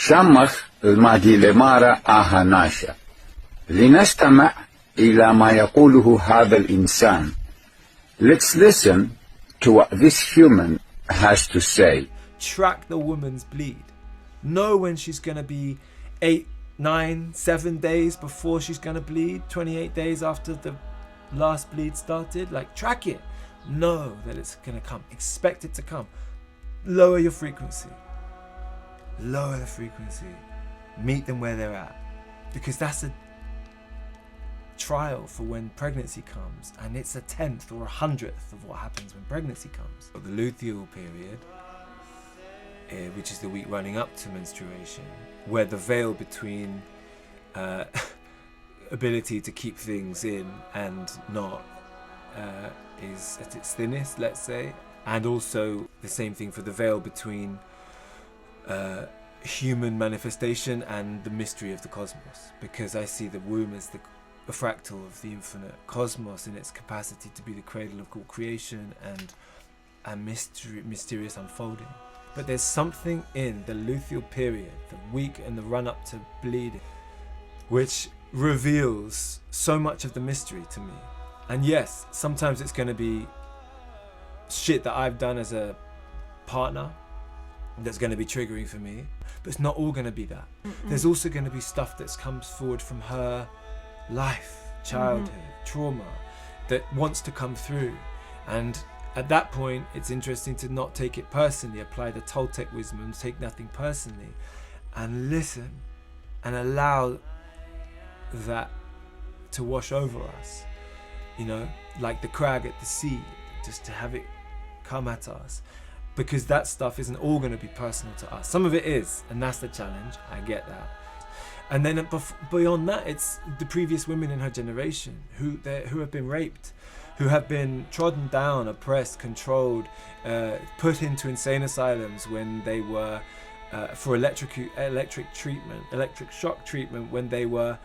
شمخ المادي لمارا آهاناشا لنستمع إلى ما يقوله هذا الإنسان. Let's listen to what this human has to say. Track the woman's bleed. Know when she's going to be 8, 9, 7 days before she's going to bleed, 28 days after the last bleed started. Like, track it. Know that it's going to come. Expect it to come. Lower your frequency. Lower the frequency. Meet them where they're at. Because that's a trial for when pregnancy comes, and it's 1/10 or 100th of what happens when pregnancy comes. The luteal period, which is the week running up to menstruation, where the veil between ability to keep things in and not is at its thinnest, let's say, and also the same thing for the veil between human manifestation and the mystery of the cosmos, because I see the womb as the fractal of the infinite cosmos in its capacity to be the cradle of all creation and mysterious unfolding. But there's something in the luteal period, the week and the run-up to bleeding, which reveals so much of the mystery to me. And yes, sometimes it's going to be shit that I've done as a partner that's going to be triggering for me, but it's not all going to be that. There's also going to be stuff that comes forward from her life, childhood, trauma that wants to come through. And at that point, it's interesting to not take it personally, apply the Toltec wisdom and take nothing personally, and listen and allow that to wash over us, you know, like the crag at the sea, just to have it come at us, because that stuff isn't all going to be personal to us. Some of it is, and that's the challenge. I get that. And then beyond that, it's the previous women in her generation who have been raped, who have been trodden down, oppressed, controlled, put into insane asylums when they were for electric shock treatment when they were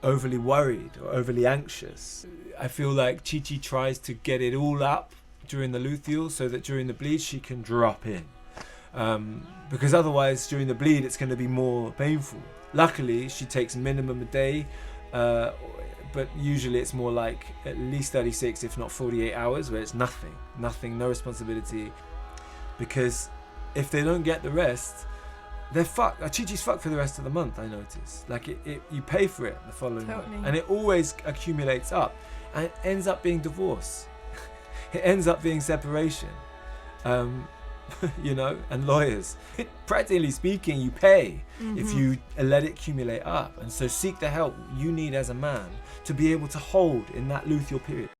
overly worried or overly anxious. I feel like Chi tries to get it all up during the luteal so that during the bleed she can drop in, because otherwise during the bleed it's going to be more painful. Luckily she takes minimum a day, but usually it's more like at least 36 if not 48 hours where it's nothing, no responsibility, because if they don't get the rest, they're fucked. Chi-Chi's fucked for the rest of the month, I notice. Like you pay for it the following month, and it always accumulates up and it ends up being divorce. It ends up being separation, you know, and lawyers. Practically speaking, you pay if you let it accumulate up. And so seek the help you need as a man to be able to hold in that luteal period.